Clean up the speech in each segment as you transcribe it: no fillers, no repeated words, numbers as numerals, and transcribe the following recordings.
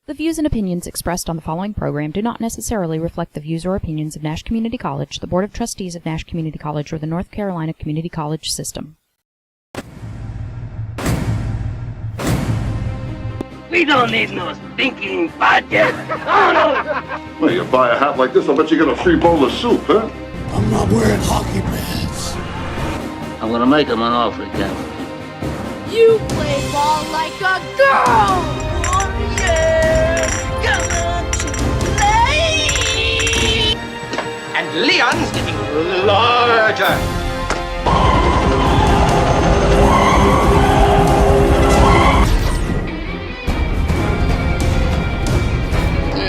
The views and opinions expressed on the following program do not necessarily reflect the views or opinions of Nash Community College, the Board of Trustees of Nash Community College, or the North Carolina Community College System. We don't need no stinking podcast. Oh, no. Well, you buy a hat like this, I'll bet you get a free bowl of soup, huh? I'm not wearing hockey pads. I'm gonna make him an offer again. You play ball like a girl! Oh, yeah! Come to play! And Leon's getting larger.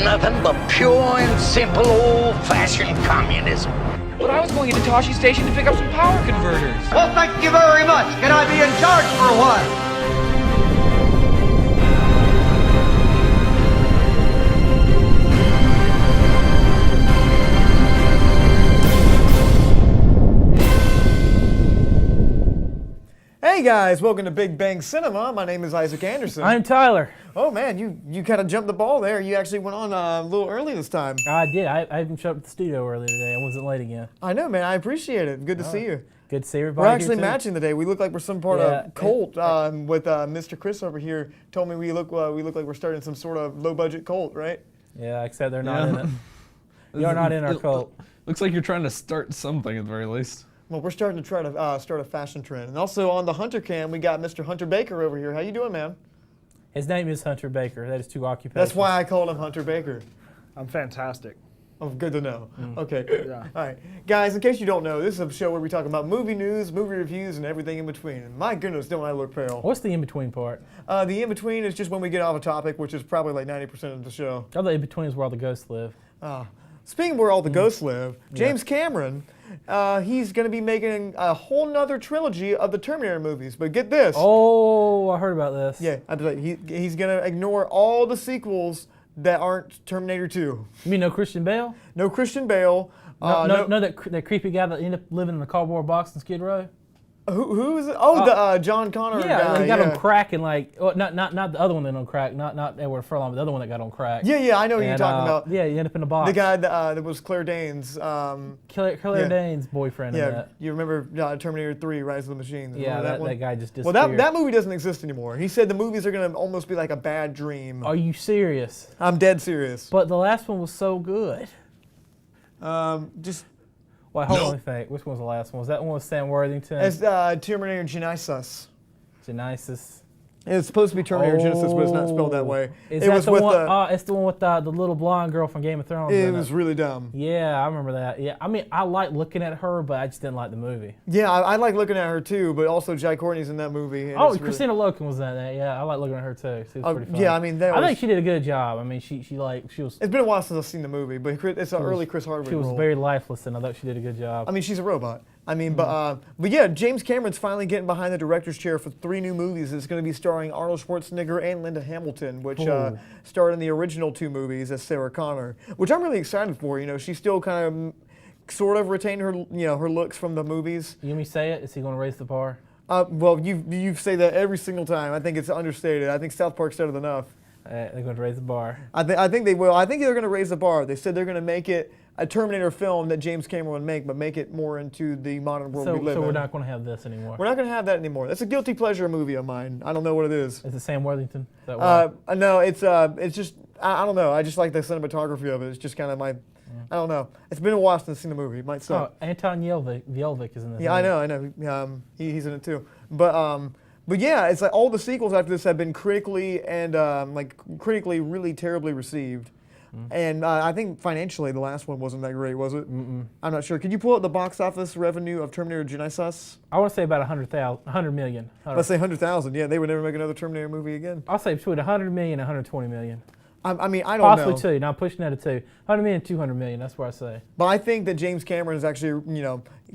Nothing but pure and simple old-fashioned communism. But I was going into Toshi Station to pick up some power converters. Well, thank you very much. Can I be in charge for a while? Hey guys, welcome to Big Bang Cinema. My name is Isaac Anderson. I'm Tyler. Oh man, you kind of jumped the ball there. You actually went on a little early this time. I did. I even showed up at the studio early today. I wasn't late again. I know, man. I appreciate it. Good to see you. Good to see everybody. We're actually matching today. We look like we're some part of cult. With Mr. Chris over here told me we look like we're starting some sort of low budget cult, right? Yeah, except they're not in it. You're not in our cult. Looks like you're trying to start something at the very least. Well, we're starting to try to start a fashion trend. And also on the Hunter Cam, we got Mr. Hunter Baker over here. How you doing, man? His name is Hunter Baker. That is two occupations. That's why I called him Hunter Baker. I'm fantastic. Oh, good to know. Okay. Yeah. All right. Guys, in case you don't know, this is a show where we talk about movie news, movie reviews, and everything in between. And my goodness, don't I look pale. What's the in-between part? The in-between is just when we get off a topic, which is probably like 90% of the show. Oh, the in-between is where all the ghosts live. Speaking of where all the ghosts live, James Cameron, he's going to be making a whole nother trilogy of the Terminator movies. But get this. Oh, I heard about this. Yeah, he's going to ignore all the sequels that aren't Terminator 2. You mean no Christian Bale? No Christian Bale. No, that creepy guy that ended up living in a cardboard box in Skid Row? Who is it? Oh, the John Connor guy. Yeah, he got on crack and not the other one that on crack, not Edward Furlong, but the other one that got on crack. Yeah, I know what you're talking about. Yeah, he ended up in a box. The guy that was Claire Danes. Claire Danes' boyfriend. Yeah, in that. You remember Terminator 3: Rise of the Machines? Yeah, that guy just disappeared. Well, that movie doesn't exist anymore. He said the movies are going to almost be like a bad dream. Are you serious? I'm dead serious. But the last one was so good. Just. Wait, hold on, let me think. Which one was the last one? Was that one with Sam Worthington? It's Terminator Genisys. Genisys. It's supposed to be Terminator Genesis, but it's not spelled that way. It's the one with the little blonde girl from Game of Thrones. It was really dumb. Yeah, I remember that. Yeah, I mean, I like looking at her, but I just didn't like the movie. Yeah, I like looking at her too, but also Jai Courtney's in that movie. Christina Loken was in that. Yeah, I like looking at her too. She was pretty fun. Yeah, I mean, I think she did a good job. I mean, she was. It's been a while since I've seen the movie, but it's an early Chris Hardwick role. She was very lifeless, and I thought she did a good job. I mean, she's a robot. I mean, but yeah, James Cameron's finally getting behind the director's chair for 3 new movies. It's going to be starring Arnold Schwarzenegger and Linda Hamilton, which starred in the original 2 movies as Sarah Connor, which I'm really excited for. You know, she still kind of, sort of retained her, her looks from the movies. You hear me say it? Is he going to raise the bar? Well, you say that every single time. I think it's understated. I think South Park said it enough. They're going to raise the bar. I think they will. I think they're going to raise the bar. They said they're going to make it a Terminator film that James Cameron would make, but make it more into the modern world we live in. So we're not going to have this anymore? We're not going to have that anymore. That's a guilty pleasure movie of mine. I don't know what it is. Is it Sam Worthington? No, it's just, I don't know. I just like the cinematography of it. It's just kind of my, I don't know. It's been a while since I've seen the movie. It might suck. Oh, Anton Yelvik is in this. Yeah, I know. He's in it too. But yeah, it's like all the sequels after this have been critically really terribly received. And I think financially the last one wasn't that great, was it? I'm not sure. Could you pull up the box office revenue of Terminator Genisys? I want to say about 100 million. Let's say 100,000. Yeah, they would never make another Terminator movie again. I'll say between 100 million and 120 million. I mean, I don't know. Possibly 2. Now I'm pushing that to 2. 100 million, 200 million. That's what I say. But I think that James Cameron is actually,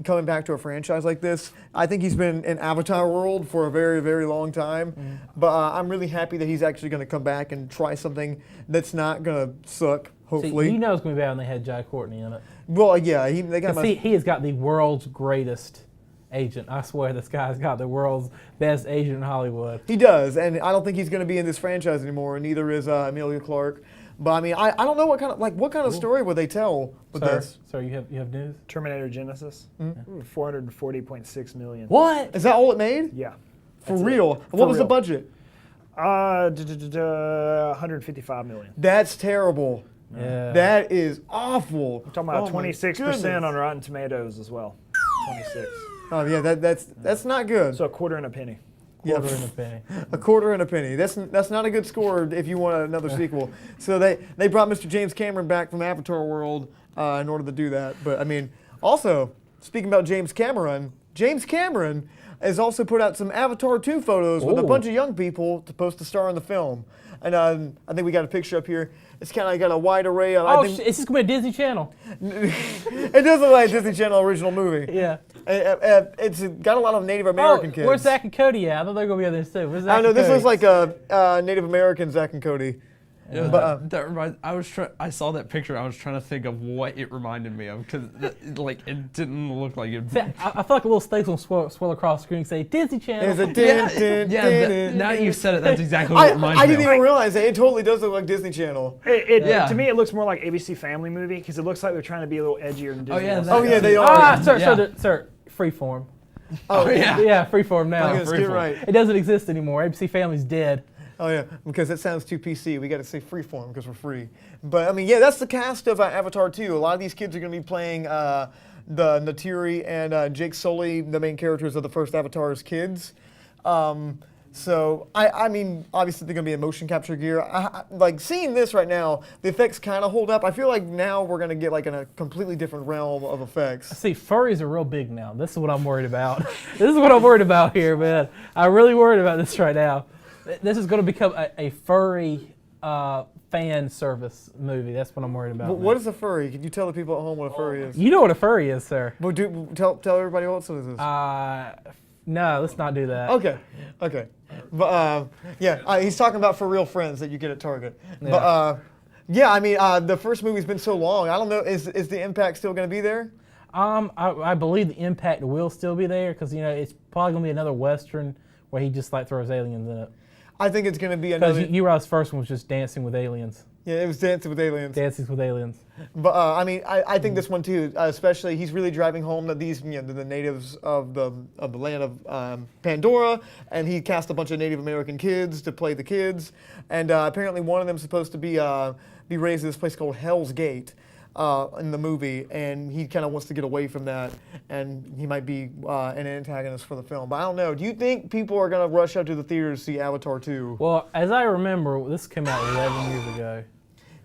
coming back to a franchise like this. I think he's been in Avatar world for a very, very long time. But I'm really happy that he's actually going to come back and try something that's not going to suck. Hopefully. See, you know it's going to be bad when they had Jai Courtney in it. Well, yeah, he has got the world's greatest agent. I swear this guy's got the world's best agent in Hollywood. He does, and I don't think he's going to be in this franchise anymore. And neither is Emilia Clarke. But I mean, I don't know what kind of story would they tell with this. Sir, you have news? Terminator Genesis, 440.6 million. What? Is that all it made? Yeah. For real? What was the budget? 155 million. That's terrible. Yeah. That is awful. I'm talking about 26% on Rotten Tomatoes as well. 26. Oh yeah, that's not good. So a quarter and a penny. Quarter and a penny. A quarter and a penny. That's not a good score if you want another sequel. So they brought Mr. James Cameron back from Avatar World in order to do that. But I mean, also speaking about James Cameron has also put out some Avatar 2 photos with a bunch of young people supposed to star in the film. And I think we got a picture up here. It's kind of got a wide array of. Is this going to be a Disney Channel? It does look like a Disney Channel original movie. Yeah. It's got a lot of Native American kids. Where's Zach and Cody at? I thought they were going to be on this too. Where's Zach I know and this Cody? looks like a Native American Zach and Cody. Yeah, but, that reminds. I saw that picture. I was trying to think of what it reminded me of because it didn't look like it. See, I feel like a little stakes will swirl across the screen and say Disney Channel. Now you said it. That's exactly what it reminds me I of. didn't even realize it. It totally does look like Disney Channel. To me, it looks more like ABC Family movie because it looks like they're trying to be a little edgier than Disney. They are. Sir, Freeform. Yeah, Freeform now. Get right. It doesn't exist anymore. ABC Family's dead. Oh yeah, because it sounds too PC. We got to say freeform because we're free. But I mean, yeah, that's the cast of Avatar 2. A lot of these kids are going to be playing the Natiri and Jake Sully, the main characters of the first Avatar's kids. So I mean, obviously they're going to be in motion capture gear. Like seeing this right now, the effects kind of hold up. I feel like now we're going to get like in a completely different realm of effects. See, furries are real big now. This is what I'm worried about. This is what I'm worried about here, man. I'm really worried about this right now. This is going to become a furry fan service movie. That's what I'm worried about. What is a furry? Can you tell the people at home what a furry is? You know what a furry is, sir. Well, tell everybody what this is. No, let's not do that. Okay. But he's talking about for real friends that you get at Target. Yeah. But I mean, the first movie's been so long. I don't know. Is the impact still going to be there? I believe the impact will still be there because it's probably going to be another Western where he just throws aliens in it. I think it's going to be another. Because you realize the first one was just Dancing with Aliens. Yeah, it was Dancing with Aliens. Dancing with Aliens. But I mean, I think this one too, especially he's really driving home that these, the natives of the land of Pandora, and he cast a bunch of Native American kids to play the kids, and apparently one of them is supposed to be raised in this place called Hell's Gate. In the movie, and he kind of wants to get away from that, and he might be an antagonist for the film. But I don't know. Do you think people are going to rush out to the theaters to see Avatar 2? Well, as I remember, this came out 11 years ago.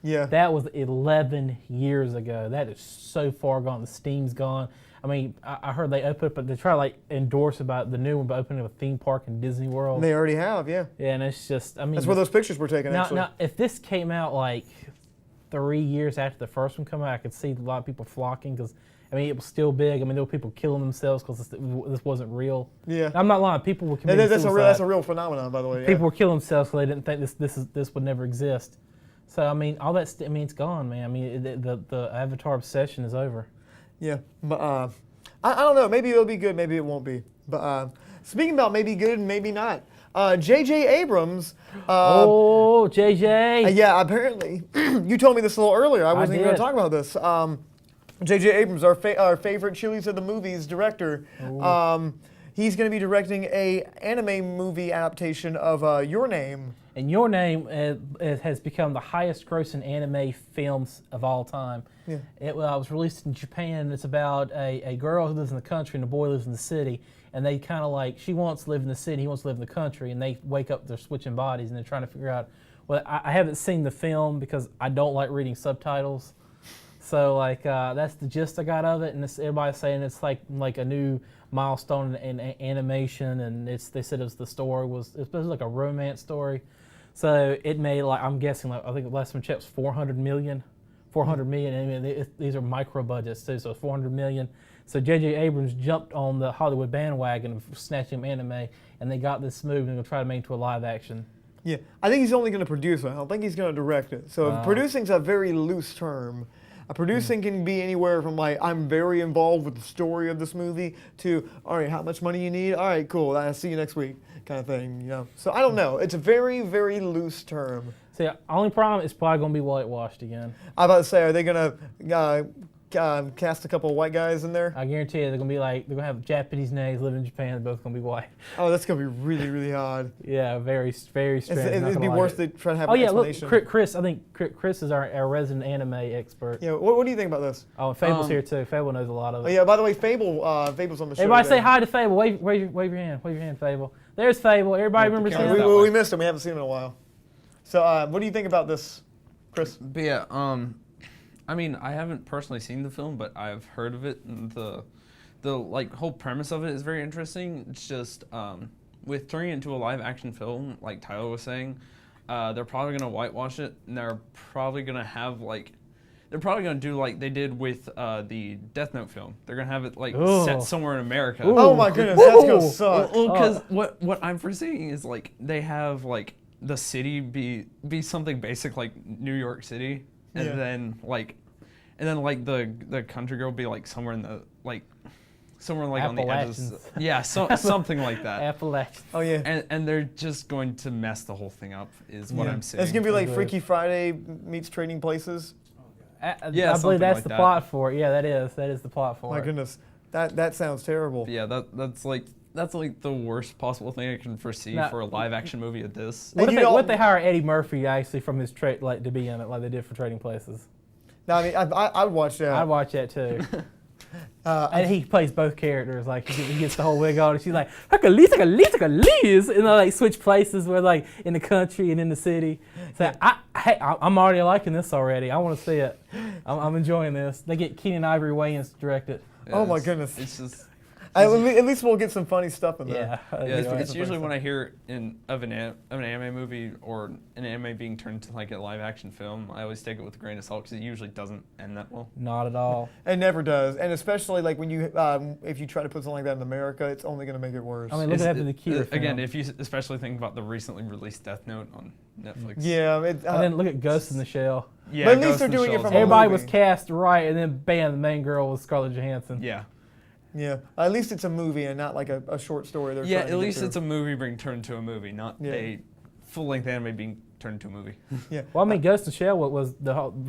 Yeah. That was 11 years ago. That is so far gone. The steam's gone. I mean, I heard they opened up, but they try to endorse about the new one by opening up a theme park in Disney World. They already have, yeah. Yeah, and it's just, I mean. That's where those pictures were taken, actually. Now, if this came out 3 years after the first one came out, I could see a lot of people flocking because, it was still big. There were people killing themselves because this wasn't real. Yeah. I'm not lying. People were committing suicide. That's a real phenomenon, by the way. Yeah. People were killing themselves because they didn't think this would never exist. So, all that, it's gone, man. The Avatar obsession is over. Yeah. But I don't know. Maybe it'll be good. Maybe it won't be. But speaking about maybe good and maybe not, J.J. Abrams. J.J. Yeah, apparently. You told me this a little earlier. I wasn't even going to talk about this. J.J. Abrams, our favorite Chili's of the Movies director. He's going to be directing a anime movie adaptation of Your Name. And Your Name has become the highest grossing anime films of all time. Yeah. It was released in Japan. It's about a girl who lives in the country and a boy lives in the city. And they kind of she wants to live in the city, he wants to live in the country. And they wake up, they're switching bodies and they're trying to figure out. Well, I haven't seen the film because I don't like reading subtitles. So that's the gist I got of it. And everybody's saying it's like a new milestone in animation. And they said the story was like a romance story. So it made I'm guessing I think the last one checked was 400 million. 400 million. These are micro budgets too, so 400 million. So J.J. Abrams jumped on the Hollywood bandwagon of snatching anime, and they got this movie and they're going to try to make it into a live action. Yeah, I think he's only going to produce it. I don't think he's going to direct it. So producing's a very loose term. Producing can be anywhere from like, I'm very involved with the story of this movie to, all right, how much money you need? All right, cool. I'll see you next week, kind of thing. You know. So I don't know. It's a very, very loose term. See, only problem is probably going to be whitewashed again. I'm about to say, are they gonna cast a couple of white guys in there? I guarantee you, they're going to be like, they're going to have Japanese names living in Japan. They're both going to be white. Oh, that's gonna be really, really odd. Yeah, very, very strange. It'd be worse to try to have an explanation. Look, Chris. I think Chris is our resident anime expert. Yeah, what do you think about this? Oh, and Fable's here too. Fable knows a lot of it. Oh, yeah, by the way, Fable's on the show. Everybody today. say hi to Fable. Wave your hand. Wave your hand, Fable. There's Fable. Everybody remembers him. We missed him. We haven't seen him in a while. So, what do you think about this, Chris? But yeah, I mean, I haven't personally seen the film, but I've heard of it, and the like whole premise of it is very interesting. It's just with turning it into a live action film, like Tyler was saying, they're probably gonna whitewash it, and they're probably gonna have they're probably gonna do like they did with the Death Note film. They're gonna have it like set somewhere in America. Ooh. Oh my goodness, that's gonna suck. Well, because what I'm foreseeing is like they have like the city be something basic like New York City. And then the country girl be like somewhere in the somewhere like on the edges. Yeah, something like that. Appalachians. Oh yeah. And they're just going to mess the whole thing up. Is what I'm saying. It's gonna be like Freaky Friday meets Trading Places. Yeah, I believe that's the plot for it. Yeah, that is the plot for it. My goodness, that sounds terrible. Yeah, that's like the worst possible thing I can foresee for a live action movie of this. What if they hire Eddie Murphy actually from his to be in it like they did for Trading Places? No, I mean I'd watch that. I'd watch that too. And he plays both characters. Like he gets the whole wig on, and she's like, "Hercules, Hercules," and they like switch places. Where like in the country and in the city. So I'm already liking this already. I want to see it. I'm enjoying this. They get Keenan Ivory Wayans to direct it. Yeah, oh my goodness! It's just. At least we'll get some funny stuff in there. Yeah, it's usually when I hear of an anime movie or an anime being turned into like a live action film, I always take it with a grain of salt because it usually doesn't end that well. Not at all. It never does, and especially like when you if you try to put something like that in America, it's only going to make it worse. I mean, look what happened to the Kira film. Again, if you especially think about the recently released Death Note on Netflix. Yeah, and then look at Ghost in the Shell. Yeah, but at least they're doing it from everybody was cast right, and then bam, the main girl was Scarlett Johansson. Yeah. Yeah, at least it's a movie and not like a short story. Yeah, at least it's a movie being turned into a movie, not a full-length anime being turned into a movie. Yeah. Well, I mean, Ghost in the Shell was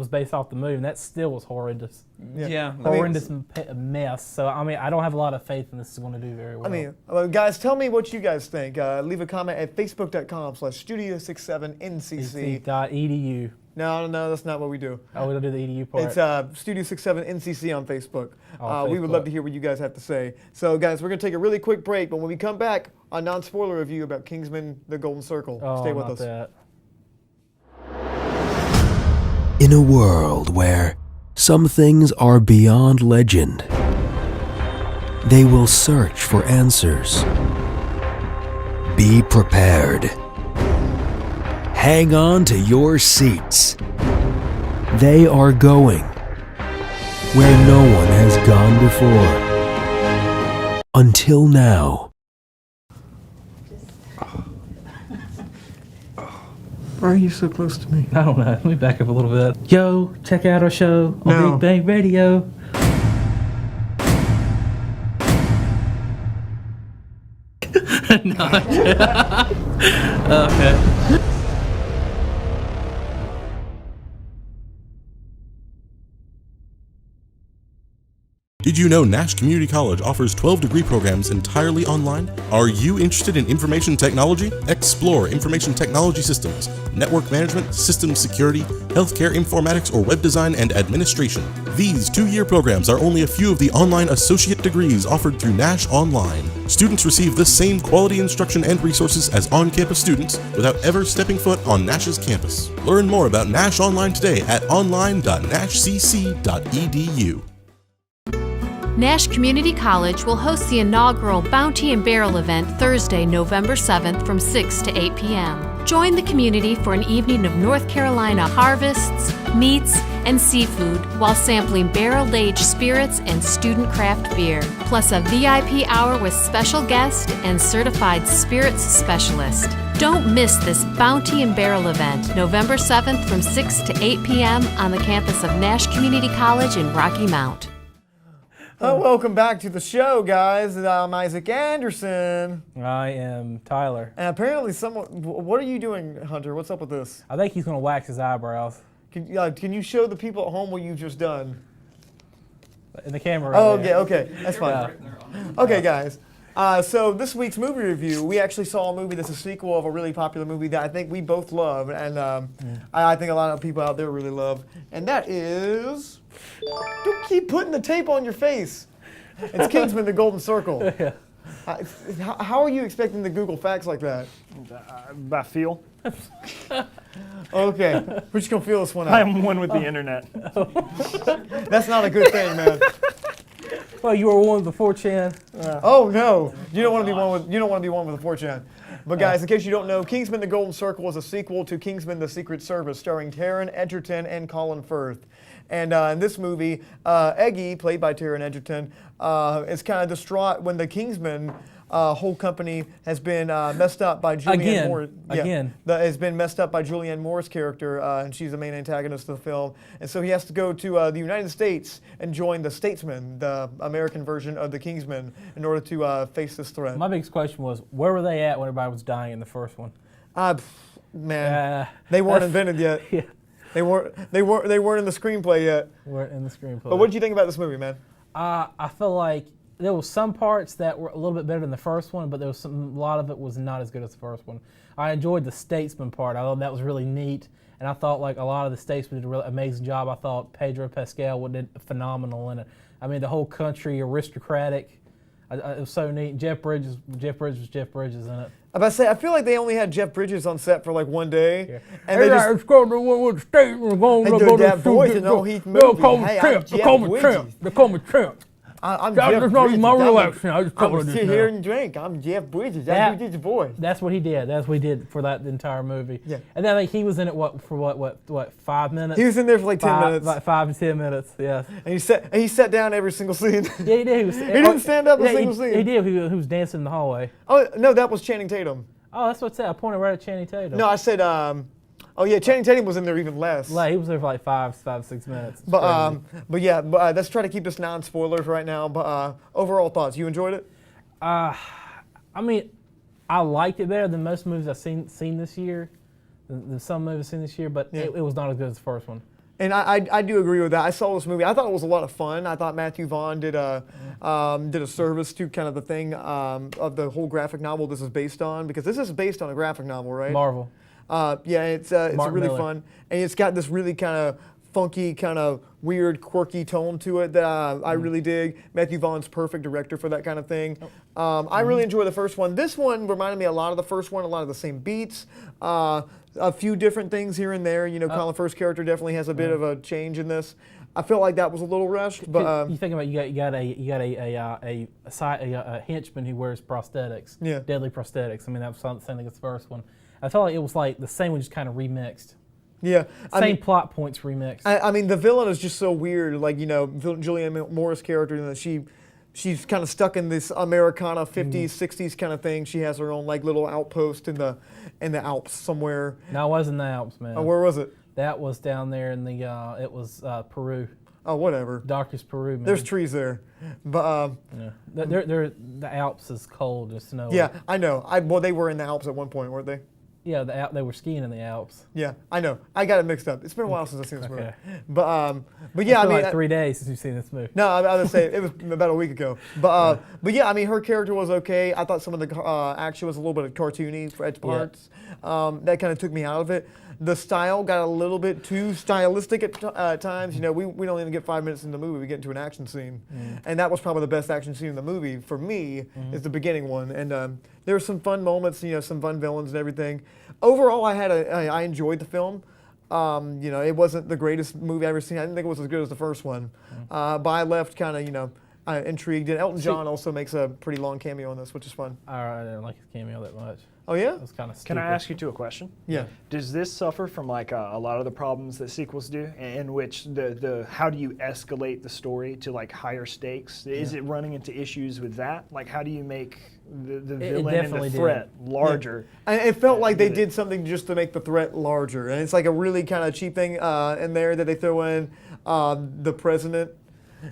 based off the movie, and that still was horrendous. Yeah. Horrendous mess. So I mean, I don't have a lot of faith in this is going to do very well. I mean, guys, tell me what you guys think. Leave a comment at facebook.com/studio67ncc.edu. No, that's not what we do. Oh, we don't do the EDU part. It's Studio 67 NCC on Facebook. We would love to hear what you guys have to say. So, guys, we're going to take a really quick break, but when we come back, a non-spoiler review about Kingsman: The Golden Circle. Stay with us. That. In a world where some things are beyond legend, they will search for answers. Be prepared. Hang on to your seats. They are going where no one has gone before. Until now. Why are you so close to me? I don't know. Let me back up a little bit. Yo, check out our show on Big Bang Radio. Okay. Did you know Nash Community College offers 12-degree programs entirely online? Are you interested in information technology? Explore information technology systems, network management, systems security, healthcare informatics, or web design and administration. These 2-year programs are only a few of the online associate degrees offered through Nash Online. Students receive the same quality instruction and resources as on-campus students without ever stepping foot on Nash's campus. Learn more about Nash Online today at online.nashcc.edu. Nash Community College will host the inaugural Bounty and Barrel event Thursday, November 7th from 6 to 8 p.m. Join the community for an evening of North Carolina harvests, meats, and seafood while sampling barrel-aged spirits and student craft beer, plus a VIP hour with special guest and certified spirits specialist. Don't miss this Bounty and Barrel event, November 7th from 6 to 8 p.m. on the campus of Nash Community College in Rocky Mount. Welcome back to the show, guys. I'm Isaac Anderson. I am Tyler. And apparently what are you doing, Hunter? What's up with this? I think he's going to wax his eyebrows. Can you show the people at home what you've just done? In the camera. Right okay. That's fine. Okay, guys. So this week's movie review, we actually saw a movie that's a sequel of a really popular movie that I think we both love, and I think a lot of people out there really love, and that is... Don't keep putting the tape on your face. It's Kingsman: The Golden Circle. Yeah. How are you expecting to Google facts like that? By feel. Okay, we're just gonna feel this one out. I am one with the internet. That's not a good thing, man. Well, you were one with the 4chan. Oh no, you don't want to be one with the 4chan. But guys, in case you don't know, Kingsman: The Golden Circle is a sequel to Kingsman: The Secret Service, starring Taron Egerton and Colin Firth. And in this movie, Eggy, played by Taron Egerton, is kind of distraught when the Kingsman whole company has been messed up by Julianne Moore. Has been messed up by Julianne Moore's character, and she's the main antagonist of the film. And so he has to go to the United States and join the Statesman, the American version of the Kingsman, in order to face this threat. My biggest question was, where were they at when everybody was dying in the first one? Man, they weren't invented yet. Yeah. They weren't in the screenplay yet. Weren't in the screenplay. But what did you think about this movie, man? I feel like there was some parts that were a little bit better than the first one, but there was a lot of it was not as good as the first one. I enjoyed the statesman part. I thought that was really neat, and I thought like a lot of the statesmen did a really amazing job. I thought Pedro Pascal did phenomenal in it. I mean, the whole country aristocratic. It was so neat. Jeff Bridges was Jeff Bridges in it. I'm about to say, I feel like they only had Jeff Bridges on set for like one day. Yeah. And they just... It's going to with the statesman. They do that voice in all Heath movies. Hey, I'm Jeff Bridges. They call me Champ. I'm Jeff Bridges. That's not even my real accent. I just call it sit here and drink. I'm Jeff Bridges. That's his voice. That's what he did. That's what he did for that entire movie. Yeah. And then like he was in it what 5 minutes? He was in there for like 10 minutes. Like 5 to 10 minutes. Yeah. And he sat down every single scene. Yeah, he did. He didn't stand up a single scene. He did. He was dancing in the hallway. Oh no, that was Channing Tatum. Oh, that's what I said. I pointed right at Channing Tatum. No, I said. Oh yeah, Channing Tatum was in there even less. Like he was there for like 6 minutes. But let's try to keep this non-spoilers right now. But overall thoughts, you enjoyed it? I mean, I liked it better than most movies I've seen this year. Than some movies I've seen this year, but it was not as good as the first one. And I do agree with that. I saw this movie. I thought it was a lot of fun. I thought Matthew Vaughn did a service to kind of the thing of the whole graphic novel this is based on, because this is based on a graphic novel, right? Marvel. It's really fun, and it's got this really kind of funky, kind of weird, quirky tone to it that I really dig. Matthew Vaughn's perfect director for that kind of thing. I really enjoy the first one. This one reminded me a lot of the first one, a lot of the same beats, a few different things here and there. You know, Colin Firth's character definitely has a bit of a change in this. I felt like that was a little rushed, but you think about you got a henchman who wears prosthetics, deadly prosthetics. I mean, that was something like the first one. I felt like it was like the same one, just kind of remixed. Yeah, same plot points remixed. I mean, the villain is just so weird. Like, you know, Julianne Moore's character, you know, she's kind of stuck in this Americana 50s, 60s kind of thing. She has her own like little outpost in the Alps somewhere. No, it wasn't in the Alps, man. Oh, where was it? That was down there in the it was Peru. Oh, whatever. Darkest Peru, man. There's trees there, but the Alps is cold and snowy. Yeah, I know. Well, they were in the Alps at one point, weren't they? Yeah, they were skiing in the Alps. Yeah, I know. I got it mixed up. It's been a while since I've seen this movie. But yeah, I mean, like 3 days since you've seen this movie. No, I was gonna say it was about a week ago. But yeah, I mean, her character was okay. I thought some of the action was a little bit cartoony for its parts. That kind of took me out of it. The style got a little bit too stylistic at times. You know, we don't even get 5 minutes in the movie, we get into an action scene. And that was probably the best action scene in the movie for me, is the beginning one. And there were some fun moments, you know, some fun villains and everything. Overall, I enjoyed the film. You know, it wasn't the greatest movie I've ever seen. I didn't think it was as good as the first one. But I left kind of, you know, intrigued. And Elton John also makes a pretty long cameo in this, which is fun. I don't like his cameo that much. Oh yeah. It was kind of stupid. Can I ask you two a question? Yeah. Does this suffer from like a lot of the problems that sequels do, in which the how do you escalate the story to like higher stakes? Is it running into issues with that? Like how do you make the villain and the threat larger? Yeah. And it felt like they did something just to make the threat larger, and it's like a really kind of cheap thing in there that they throw in. The president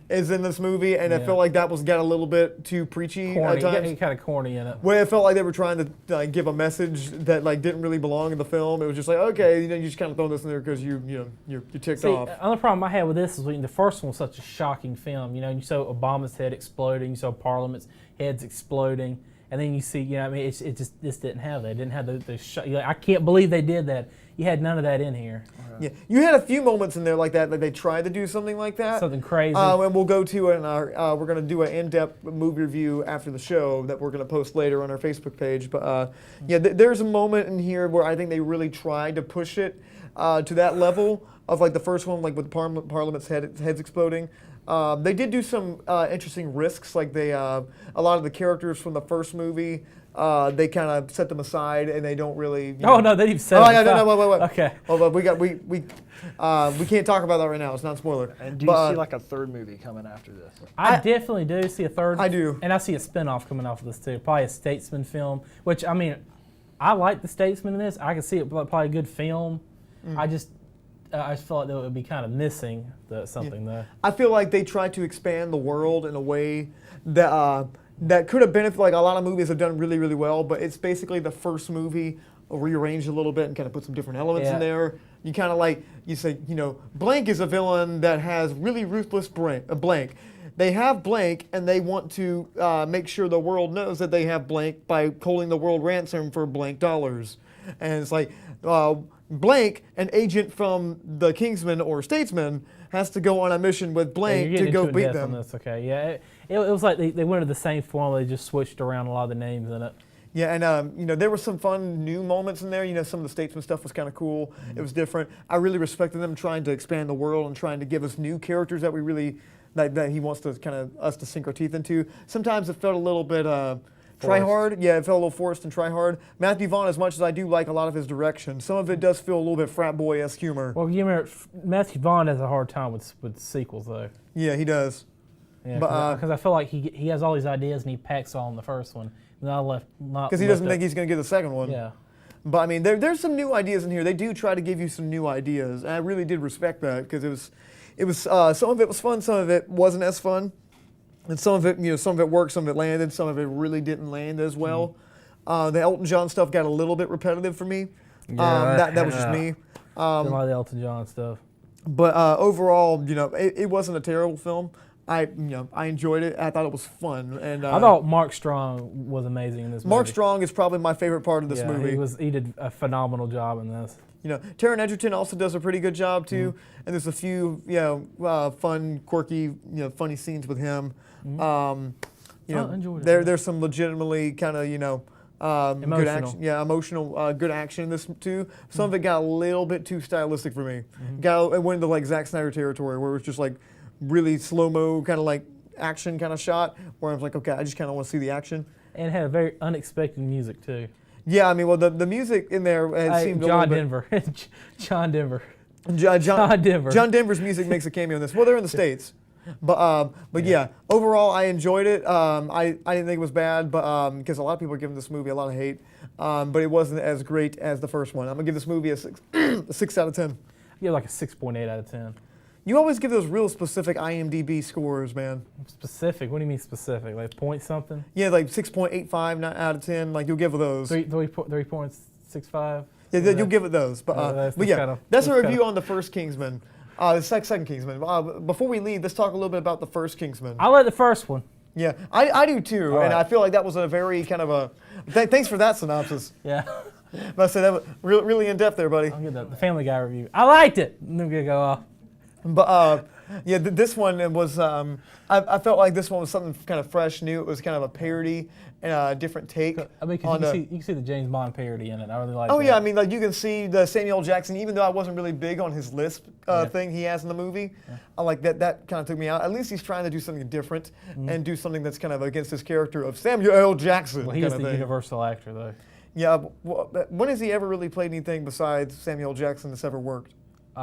is in this movie, and I felt like that got a little bit too preachy corny. at times. Kind of corny in it. Where it felt like they were trying to give a message that like didn't really belong in the film. It was just like, okay, you just kind of throw this in there because you're ticked off. Another problem I had with this is the first one was such a shocking film. You saw Obama's head exploding, you saw Parliament's heads exploding, and then you see, it just this didn't have that. It didn't have the I can't believe they did that. You had none of that in here. Yeah, you had a few moments in there like that they tried to do something like that. Something crazy. And we'll go to it in our, we're going to do an in-depth movie review after the show that we're going to post later on our Facebook page. But there's a moment in here where I think they really tried to push it to that level of like the first one, like with Parliament's heads exploding. They did do some interesting risks, like a lot of the characters from the first movie. They kind of set them aside, and they don't really. No, they didn't set them aside. No, wait. Okay. Well, we can't talk about that right now. It's not a spoiler. And do you see like a third movie coming after this? I definitely do see a third. I do, and I see a spinoff coming off of this too. Probably a Statesman film, which I like the Statesman in this. I can see it probably a good film. I just feel like that would be kind of missing something there. I feel like they tried to expand the world in a way that could have benefited, like a lot of movies have done really, really well, but it's basically the first movie rearranged a little bit and kind of put some different elements in there. You kind of you say, blank is a villain that has really ruthless blank. They have blank, and they want to make sure the world knows that they have blank by holding the world ransom for blank dollars. And it's like, blank, an agent from the Kingsman or Statesman, has to go on a mission with blank to go beat them. Okay, yeah. It was like they went to the same formula, they just switched around a lot of the names in it. Yeah, and there were some fun new moments in there. Some of the Statesman stuff was kind of cool. It was different. I really respected them trying to expand the world and trying to give us new characters that we really that he wants to kind of us to sink our teeth into. Sometimes it felt a little bit try hard. Yeah, it felt a little forced and try hard. Matthew Vaughn, as much as I do like a lot of his direction, some of it does feel a little bit frat boy-esque humor. Well, you remember Matthew Vaughn has a hard time with sequels though. Yeah, he does. Yeah, because I feel like he has all these ideas and he packs all in the first one. Because he doesn't think he's going to get the second one. Yeah. But there's some new ideas in here. They do try to give you some new ideas, and I really did respect that because it was some of it was fun, some of it wasn't as fun, and some of it worked, some of it landed, some of it really didn't land as well. The Elton John stuff got a little bit repetitive for me. Yeah, that was just me. A lot of the Elton John stuff. But overall, it wasn't a terrible film. I enjoyed it. I thought it was fun, and I thought Mark Strong was amazing in this movie. Mark Strong is probably my favorite part of this movie. He did a phenomenal job in this. Taron Egerton also does a pretty good job too, and there's a few fun, quirky, funny scenes with him. There's some legitimately kind of good action. Yeah, emotional, good action in this too. Some of it got a little bit too stylistic for me. It went into like Zack Snyder territory where it was just like really slow-mo kind of like action kind of shot where I was like, okay, I just kind of want to see the action. And it had a very unexpected music too. Yeah, the music in there seemed John a little Denver. bit... John Denver. John Denver. John Denver's music makes a cameo in this. Well, they're in the States. But yeah, overall, I enjoyed it. I didn't think it was bad, but because a lot of people are giving this movie a lot of hate. But it wasn't as great as the first one. I'm going to give this movie a 6 out of 10. Yeah, like a 6.8 out of 10. You always give those real specific IMDb scores, man. Specific? What do you mean specific? Like point something? Yeah, like 6.85 out of 10. Like you'll give it those. 3.65? Yeah, you'll give it those. But yeah, that's a review on the first Kingsman. The second Kingsman. Before we leave, let's talk a little bit about the first Kingsman. I like the first one. Yeah, I do too, and I feel like that was a very kind of a. Thanks for that synopsis. Yeah. But I said that was really in depth there, buddy. I'll give the Family Guy review. I liked it. I'm gonna go off. But yeah, this one was. I felt like this one was something kind of fresh, new. It was kind of a parody and a different take. I mean, you can see the James Bond parody in it. I really like. Oh that. Yeah, I mean, like you can see the Samuel L. Jackson. Even though I wasn't really big on his lisp thing he has in the movie, I like that. That kind of took me out. At least he's trying to do something different and do something that's kind of against his character of Samuel L. Jackson. Well, he is the universal actor, though. Yeah. When has he ever really played anything besides Samuel L. Jackson that's ever worked? Yeah,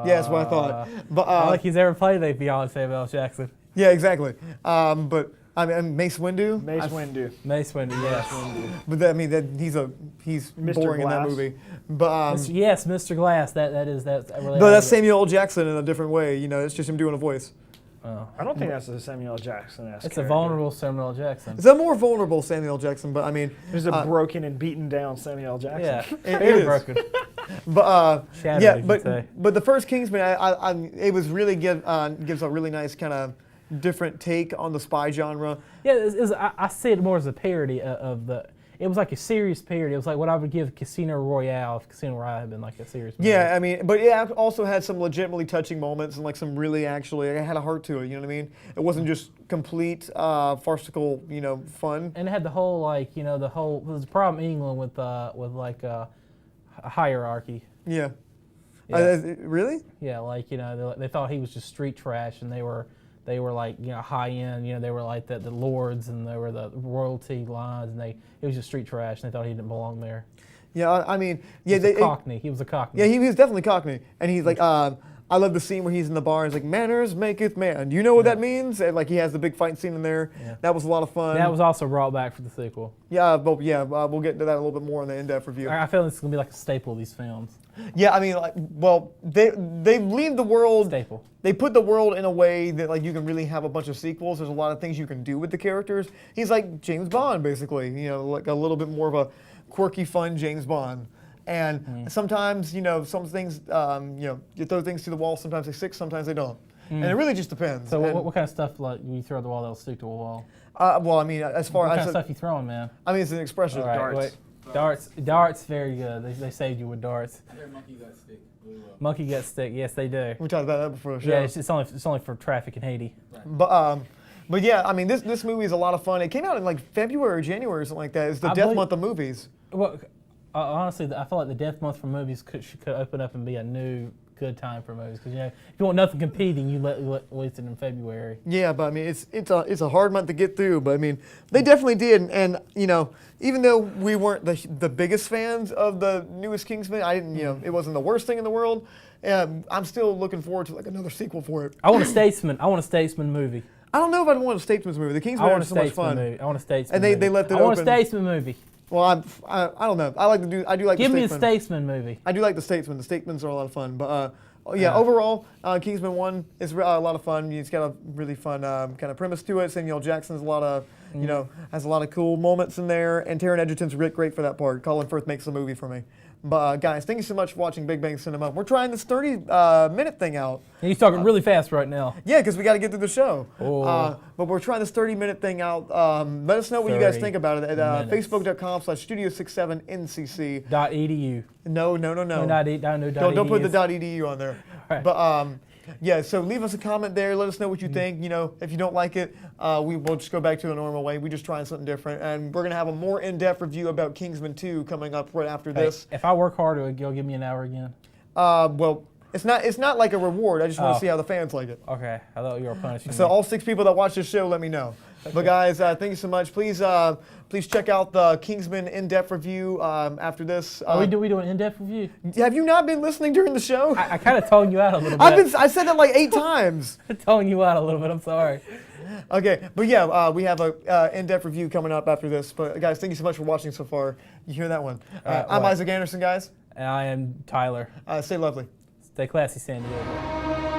that's what I thought. But I don't think he's ever played anything beyond Samuel L. Jackson. Yeah, exactly. But I mean, Mace Windu. Mace Windu. Mace Windu, yes. But that, I mean, he's Mr. boring Glass. in that movie. But yes, Mr. Glass. That's really. No, that's Samuel L. Jackson in a different way. You know, it's just him doing a voice. Oh. I don't think that's a Samuel L. Jackson-esque It's a vulnerable Samuel L. Jackson. It's a more vulnerable Samuel L. Jackson, but I mean, there's a broken and beaten down Samuel L. Jackson. Yeah, it is broken. But Shattered, but the first Kingsman, it was really gives a really nice kind of different take on the spy genre. Yeah, I see it more as a parody of the. It was like a serious parody. It was like what I would give Casino Royale if Casino Royale had been like a serious movie. Yeah, I mean, but it also had some legitimately touching moments and like some really actually, it had a heart to it, you know what I mean? It wasn't just complete farcical, fun. And it had the whole like, there's a problem in England with like a hierarchy. Yeah. Really? Yeah, like, they thought he was just street trash and they were like, high end, they were like the lords and they were the royalty lines and it was just street trash and they thought he didn't belong there. Yeah, I mean, yeah. He was a Cockney. He was a Cockney. Yeah, he was definitely Cockney. And he's like, I love the scene where he's in the bar and he's like, manners maketh man. Do you know what that means? And like he has the big fight scene in there. Yeah. That was a lot of fun. That was also brought back for the sequel. Yeah, but we'll get into that a little bit more in the in-depth review. I feel it's going to be like a staple of these films. Yeah, I mean, they leave the world. Staple. They put the world in a way that like you can really have a bunch of sequels. There's a lot of things you can do with the characters. He's like James Bond, basically. Like a little bit more of a quirky, fun James Bond. And sometimes, some things, you throw things to the wall. Sometimes they stick, sometimes they don't. And it really just depends. So what kind of stuff like you throw at the wall that'll stick to a wall? Well, I mean, as far what as kind of stuff you throwing, man? I mean, it's an expression. Right, darts, very good. They saved you with darts. I heard monkey gut stick. Monkey gut stick, yes, they do. We talked about that before the show. Yeah, it's only for traffic in Haiti. Right. But yeah, I mean, this movie is a lot of fun. It came out in like February or January or something like that. It's the death month of movies. Well, honestly, I feel like the death month for movies could open up and be a new good time for movies because if you want nothing competing, you waste it in February. Yeah, but I mean, it's a hard month to get through. But I mean, they definitely did, and even though we weren't the biggest fans of the newest Kingsman, I didn't, it wasn't the worst thing in the world. I'm still looking forward to like another sequel for it. I want a statesman movie. I don't know if I'd want a statesman movie. The Kingsman was so much fun. I want a statesman. And they left it open. I want a open. statesman movie. Well, I don't know. I do like Give the me a Statesman. statesman movie. I do like the Statesman. The Statesmans are a lot of fun. But overall, Kingsman 1 is a lot of fun. It's got a really fun kind of premise to it. Samuel Jackson's a lot of, has a lot of cool moments in there. And Taron Egerton's great for that part. Colin Firth makes the movie for me. But guys, thank you so much for watching Big Bang Cinema. We're trying this 30-minute thing out. And he's talking really fast right now. Yeah, because we got to get through the show. Oh. But we're trying this 30-minute thing out. Let us know what you guys think about it at facebook.com/studio67ncc. .edu. No. Don't put the .edu on there. Right. But yeah, so leave us a comment there. Let us know what you think. If you don't like it, we will just go back to the normal way. We're just trying something different. And we're going to have a more in-depth review about Kingsman 2 coming up right after this. If I work harder, you'll give me an hour again? Well, it's not like a reward. I just want to see how the fans like it. Okay. I thought you were punishing So me. all 6 people that watch this show, let me know. But guys, thank you so much. Please check out the Kingsman in-depth review after this. We do an in-depth review? Have you not been listening during the show? I kind of toned you out a little bit. I said that like 8 times. Toned you out a little bit. I'm sorry. Okay, but yeah, we have a in-depth review coming up after this. But guys, thank you so much for watching so far. You hear that one? I'm Isaac Anderson, guys. And I am Tyler. Stay lovely. Stay classy, San Diego.